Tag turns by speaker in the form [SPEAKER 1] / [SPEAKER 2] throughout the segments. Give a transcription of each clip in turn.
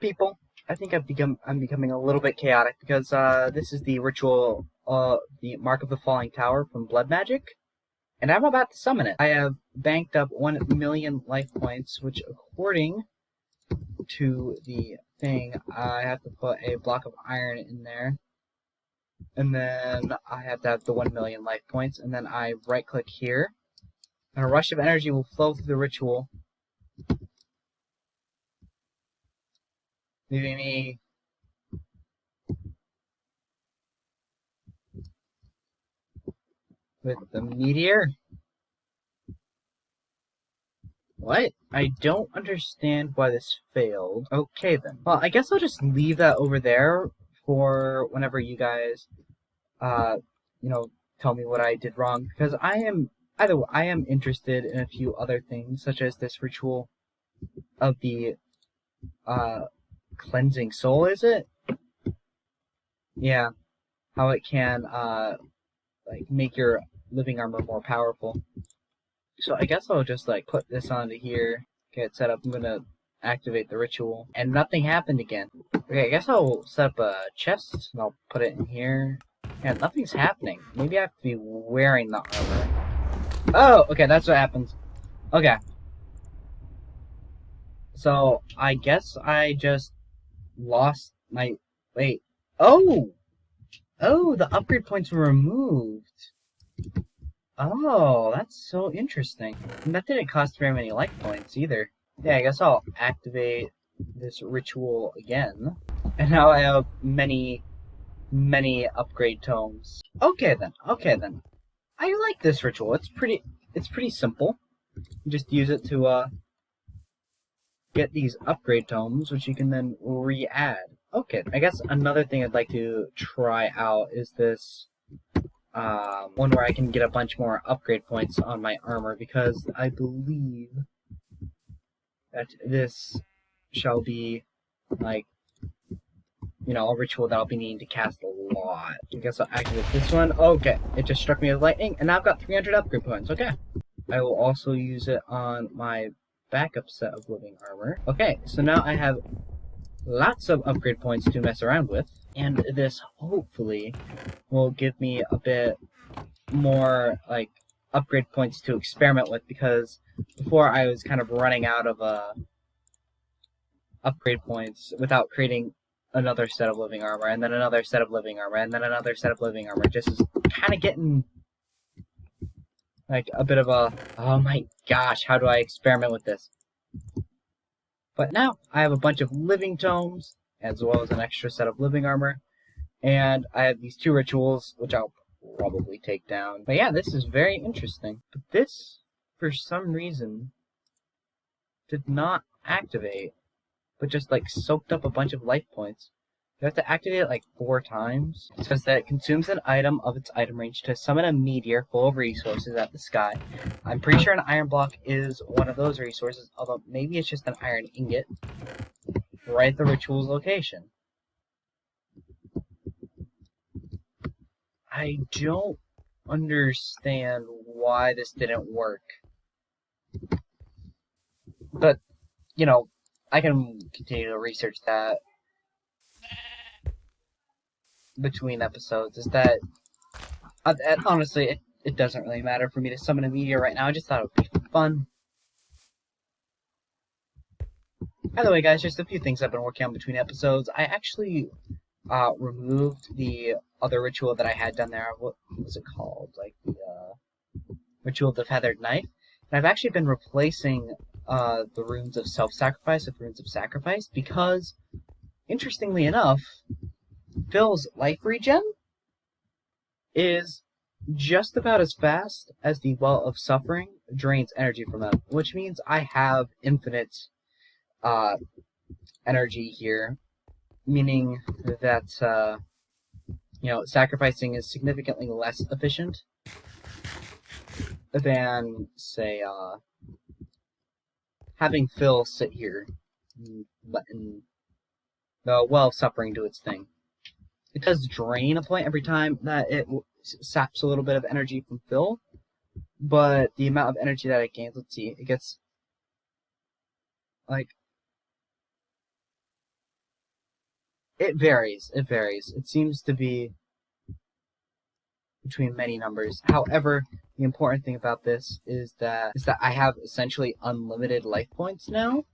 [SPEAKER 1] People, I think I'm becoming a little bit chaotic because this is the ritual, the Mark of the Falling Tower from Blood Magic, and I'm about to summon it. I have banked up 1,000,000 life points, which according to the thing, I have to put a block of iron in there, and then I have to have the 1,000,000 life points, and then I right click here, and a rush of energy will flow through the ritual, leaving me with the meteor. What? I don't understand why this failed. Okay then. Well, I guess I'll just leave that over there for whenever you guys, uh, you know, tell me what I did wrong. Because I am interested in a few other things, such as this ritual of the, uh, cleansing soul, is it? Yeah. How it can, like, make your living armor more powerful. So I guess I'll just like put this onto here, get it set up. I'm gonna activate the ritual, and nothing happened again. Okay, I guess I'll set up a chest, and I'll put it in here. Yeah, nothing's happening. Maybe I have to be wearing the armor. Oh, okay, that's what happens. Okay. So I guess I just lost my... Wait. Oh! Oh, the upgrade points were removed. Oh, that's so interesting. And that didn't cost very many life points either. Yeah, I guess I'll activate this ritual again. And now I have many, many upgrade tomes. Okay then. I like this ritual. It's pretty simple. You just use it to get these upgrade tomes, which you can then re-add. Okay, I guess another thing I'd like to try out is this one where I can get a bunch more upgrade points on my armor, because I believe that this shall be, like, you know, a ritual that I'll be needing to cast a lot. I guess I'll activate this one. Okay, it just struck me with lightning, and now I've got 300 upgrade points. Okay. I will also use it on my backup set of living armor. Okay, so now I have lots of upgrade points to mess around with, and this hopefully will give me a bit more like upgrade points to experiment with, because before I was kind of running out of upgrade points without creating another set of living armor, and then another set of living armor, and then another set of living armor. Just is kind of getting like a bit of a, oh my gosh, how do I experiment with this? But now I have a bunch of living tomes, as well as an extra set of living armor, and I have these 2 rituals, which I'll probably take down. But yeah, this is very interesting. But this, for some reason, did not activate, but just like soaked up a bunch of life points. You have to activate it like 4 times. It says that it consumes an item of its item range to summon a meteor full of resources at the sky. I'm pretty sure an iron block is one of those resources, although maybe it's just an iron ingot. Right at the ritual's location. I don't understand why this didn't work. But, you know, I can continue to research that between episodes. Is that, honestly, it doesn't really matter for me to summon a meteor right now. I just thought it would be fun. By the way, guys, just a few things I've been working on between episodes. I actually removed the other ritual that I had done there. What was it called? Like the ritual of the feathered knife. And I've actually been replacing the runes of self-sacrifice with runes of sacrifice, because, interestingly enough, Phil's life regen is just about as fast as the Well of Suffering drains energy from them, which means I have infinite energy here, meaning that you know, sacrificing is significantly less efficient than, say, having Phil sit here and letting the Well of Suffering do its thing. It does drain a point every time that it saps a little bit of energy from Phil, but the amount of energy that it gains, let's see, it gets like It varies. It varies. It seems to be between many numbers. However, the important thing about this is that I have essentially unlimited life points now.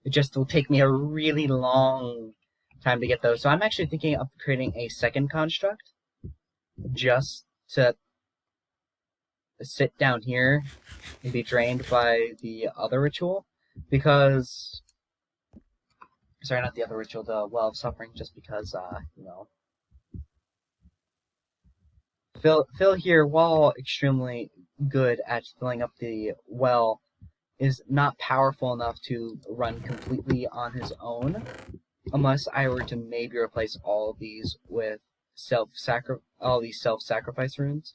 [SPEAKER 1] It just will take me a really long time to get those. So I'm actually thinking of creating a second construct just to sit down here and be drained by the other ritual. Because, sorry, not the other ritual, the Well of Suffering, just because, you know, Phil here, while extremely good at filling up the well, is not powerful enough to run completely on his own, unless I were to maybe replace all of these with self-sacrifice runes.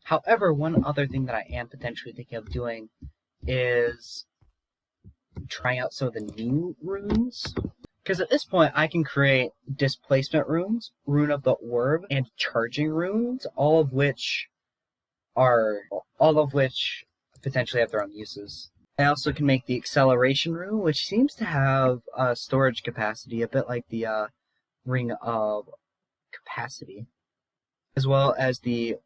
[SPEAKER 1] However, one other thing that I am potentially thinking of doing is trying out some of the new runes. Because at this point, I can create displacement runes, Rune of the Orb, and charging runes, all of which potentially have their own uses. I also can make the acceleration rune, which seems to have storage capacity, a bit like the Ring of Capacity, as well as the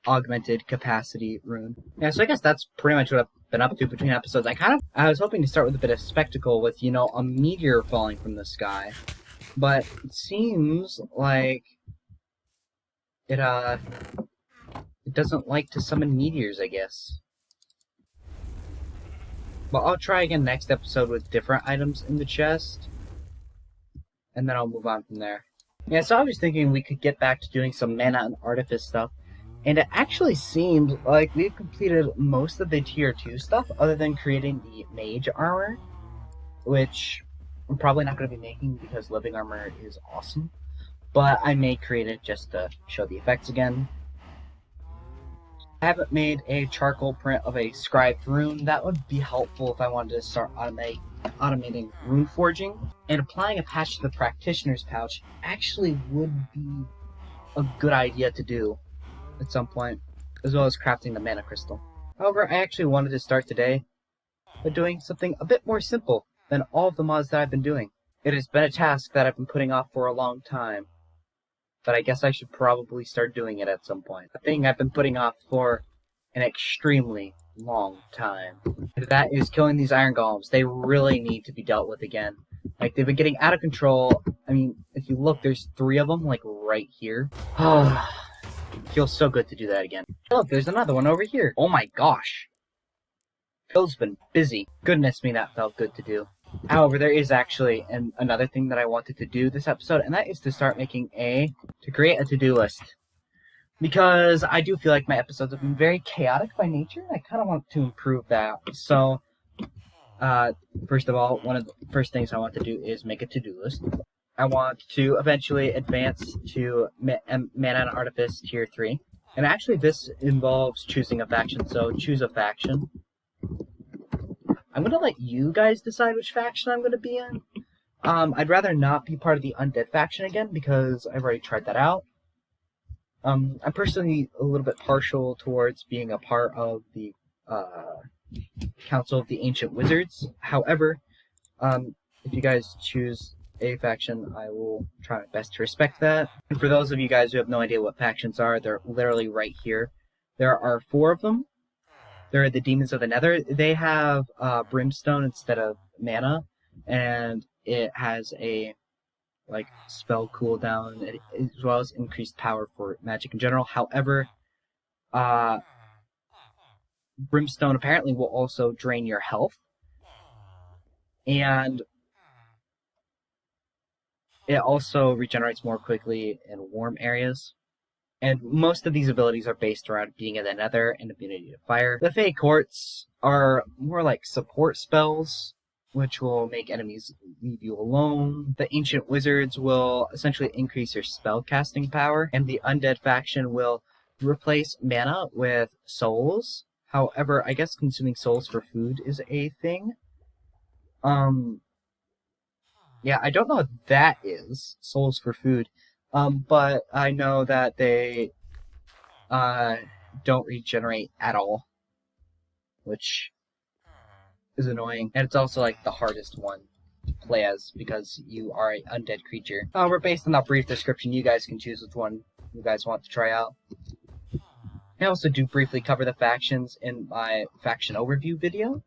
[SPEAKER 1] augmented capacity rune. Yeah, so I guess that's pretty much what I've been up to between episodes. I was hoping to start with a bit of spectacle with, you know, a meteor falling from the sky, but it seems like it doesn't like to summon meteors, I guess. But I'll try again next episode with different items in the chest, and then I'll move on from there. Yeah, so I was thinking we could get back to doing some mana and artifice stuff. And it actually seems like we've completed most of the tier 2 stuff, other than creating the mage armor, which I'm probably not going to be making because living armor is awesome. But I may create it just to show the effects again. I haven't made a charcoal print of a scribed rune. That would be helpful if I wanted to start automating rune forging. And applying a patch to the practitioner's pouch actually would be a good idea to do at some point, as well as crafting the mana crystal. However, I actually wanted to start today by doing something a bit more simple than all of the mods that I've been doing. It has been a task that I've been putting off for a long time, but I guess I should probably start doing it at some point. A thing I've been putting off for an extremely long time. And that is killing these iron golems. They really need to be dealt with again. Like, they've been getting out of control. I mean, if you look, there's 3 of them, like, right here. It feels so good to do that again. Look, there's another one over here. Oh my gosh. Phil's been busy. Goodness me, that felt good to do. However, there is actually another thing that I wanted to do this episode, and that is to start to create a to-do list. Because I do feel like my episodes have been very chaotic by nature, and I kind of want to improve that. So, first of all, one of the first things I want to do is make a to-do list. I want to eventually advance to Mana and Artifice Tier 3. And actually this involves choosing a faction, so choose a faction. I'm going to let you guys decide which faction I'm going to be in. I'd rather not be part of the Undead faction again, because I've already tried that out. I'm personally a little bit partial towards being a part of the Council of the Ancient Wizards. However, if you guys choose a faction, I will try my best to respect that. And for those of you guys who have no idea what factions are, they're literally right here. There are 4 of them. There are the Demons of the Nether. They have brimstone instead of mana, and it has a spell cooldown as well as increased power for magic in general. However, brimstone apparently will also drain your health, and it also regenerates more quickly in warm areas. And most of these abilities are based around being in the Nether and immunity to fire. The Fey Courts are more like support spells, which will make enemies leave you alone. The Ancient Wizards will essentially increase your spell casting power, and the Undead faction will replace mana with souls. However, I guess consuming souls for food is a thing. Yeah, I don't know what that is, souls for food, but I know that they don't regenerate at all, which is annoying, and it's also like the hardest one play as because you are an undead creature. However, based on that brief description, you guys can choose which one you guys want to try out. I also do briefly cover the factions in my faction overview video.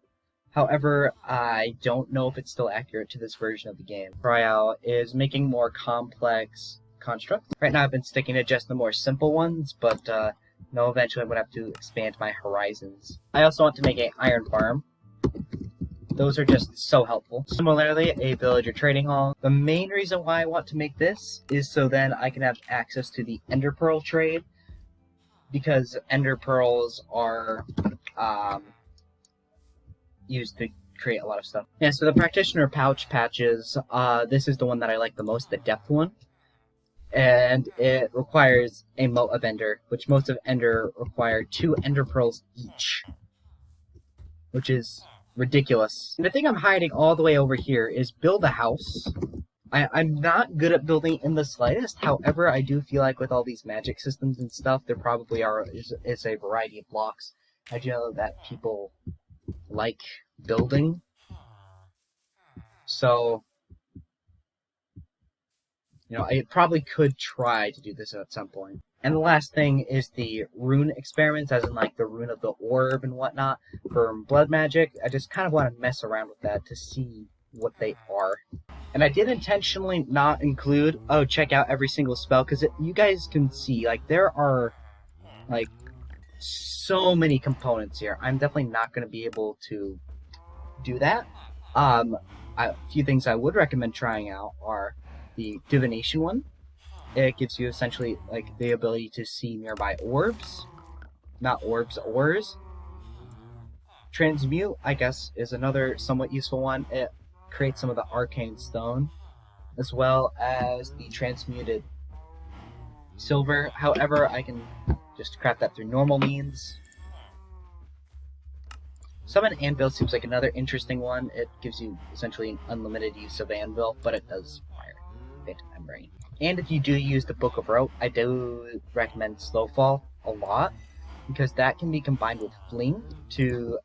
[SPEAKER 1] However, I don't know if it's still accurate to this version of the game. Trial is making more complex constructs. Right now I've been sticking to just the more simple ones, but no, eventually I'm going to have to expand my horizons. I also want to make an iron farm. Those are just so helpful. Similarly, a villager trading hall. The main reason why I want to make this is so then I can have access to the ender pearl trade, because ender pearls are used to create a lot of stuff. Yeah, so the practitioner pouch patches, this is the one that I like the most, the depth one. And it requires a moat of ender, which moats of ender require 2 ender pearls each, which is ridiculous. And the thing I'm hiding all the way over here is build a house. I'm not good at building in the slightest. However, I do feel like with all these magic systems and stuff, there probably is a variety of blocks. I do know that people like building. So, you know, I probably could try to do this at some point. And the last thing is the rune experiments, as in like the rune of the orb and whatnot for blood magic. I just kind of want to mess around with that to see what they are. And I did intentionally not include, check out every single spell, because you guys can see, like, there are, like, so many components here. I'm definitely not going to be able to do that. A few things I would recommend trying out are the divination one. It gives you essentially, like, the ability to see nearby orbs. Not orbs, ores. Transmute, I guess, is another somewhat useful one. It create some of the arcane stone, as well as the transmuted silver. However, I can just craft that through normal means. Summon Anvil seems like another interesting one. It gives you essentially unlimited use of Anvil, but it does require Phantom Membrane. And if you do use the Book of Rote, I do recommend Slowfall a lot, because that can be combined with Fling to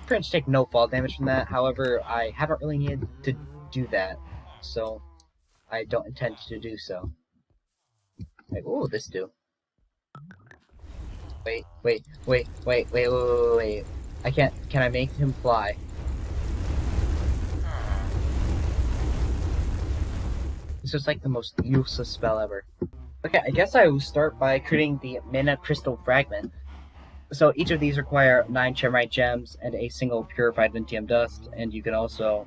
[SPEAKER 1] pretty much take no fall damage from that. However, I haven't really needed to do that, so I don't intend to do so. Like, ooh, this do. Wait. I can't. Can I make him fly? This is like the most useless spell ever. Okay, I guess I will start by creating the Mana Crystal Fragment. So each of these require 9 Chairite gems and a single purified Vintium dust, and you can also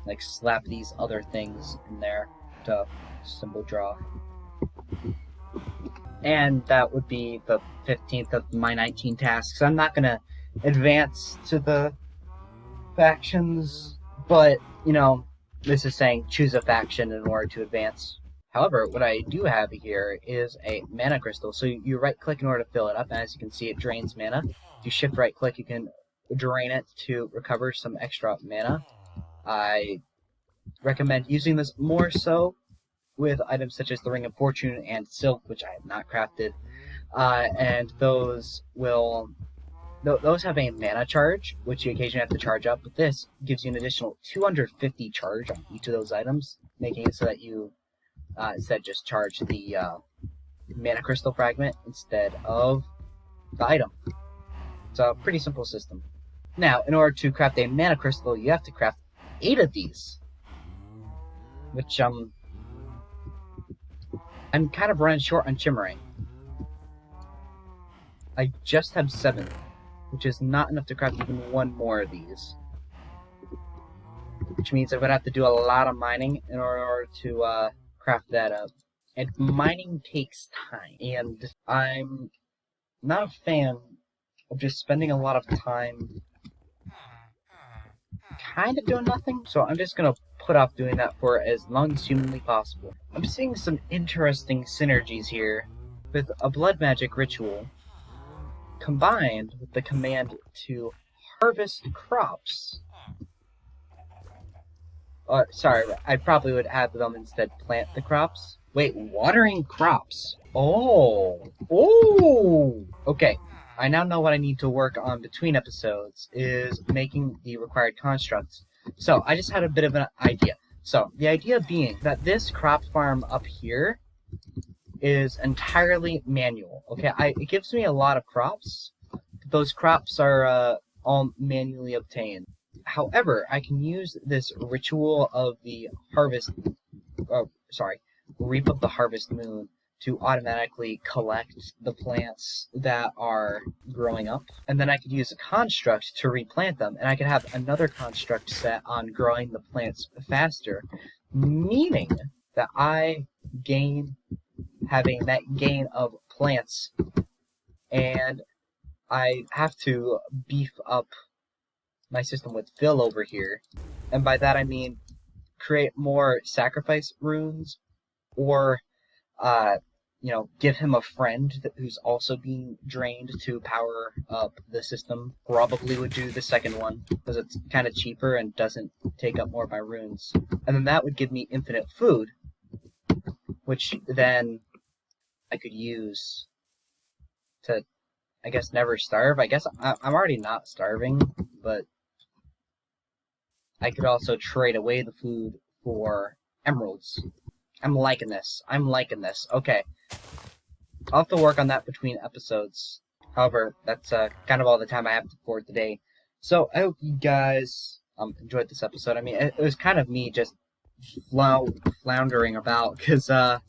[SPEAKER 1] like slap these other things in there to symbol draw. And that would be the 15th of my 19 tasks. I'm not gonna advance to the factions, but you know, this is saying choose a faction in order to advance. However, what I do have here is a mana crystal. So you right-click in order to fill it up, and as you can see, it drains mana. If you shift right-click, you can drain it to recover some extra mana. I recommend using this more so with items such as the Ring of Fortune and Silk, which I have not crafted. And those have a mana charge, which you occasionally have to charge up, but this gives you an additional 250 charge on each of those items, making it so that you instead just charge the mana crystal fragment instead of the item. It's a pretty simple system. Now, in order to craft a mana crystal, you have to craft 8 of these, which I'm kind of running short on Chimmering. I just have 7, which is not enough to craft even 1 more of these, which means I'm gonna have to do a lot of mining in order to craft that up. And mining takes time, and I'm not a fan of just spending a lot of time kind of doing nothing, so I'm just gonna put off doing that for as long as humanly possible. I'm seeing some interesting synergies here with a blood magic ritual combined with the command to harvest crops. Sorry, I probably would have them instead plant the crops. Wait, watering crops. Oh! Okay, I now know what I need to work on between episodes, is making the required constructs. So I just had a bit of an idea. So the idea being that this crop farm up here is entirely manual. Okay, it gives me a lot of crops. Those crops are all manually obtained. However, I can use this ritual of the harvest. Reap of the harvest moon to automatically collect the plants that are growing up. And then I could use a construct to replant them. And I could have another construct set on growing the plants faster, meaning that I gain having that gain of plants, and I have to beef up my system with Phil over here. And by that I mean create more sacrifice runes, or give him a friend who's also being drained to power up the system. Probably would do the second one because it's kind of cheaper and doesn't take up more of my runes. And then that would give me infinite food, which then I could use to, I guess, never starve. I guess I'm already not starving, but I could also trade away the food for emeralds. I'm liking this. Okay. I'll have to work on that between episodes. However, that's kind of all the time I have for today. So I hope you guys enjoyed this episode. I mean, it was kind of me just floundering about, because I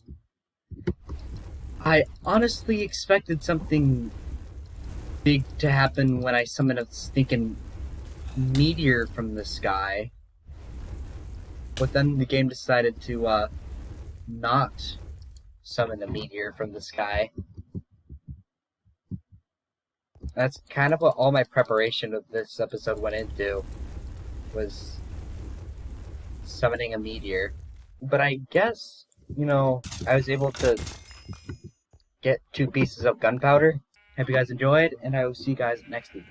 [SPEAKER 1] honestly expected something big to happen when I summoned a stinking meteor from the sky. But then the game decided to not summon a meteor from the sky. That's kind of what all my preparation of this episode went into, was summoning a meteor. But I guess, I was able to get 2 pieces of gunpowder. Hope you guys enjoyed, and I will see you guys next week.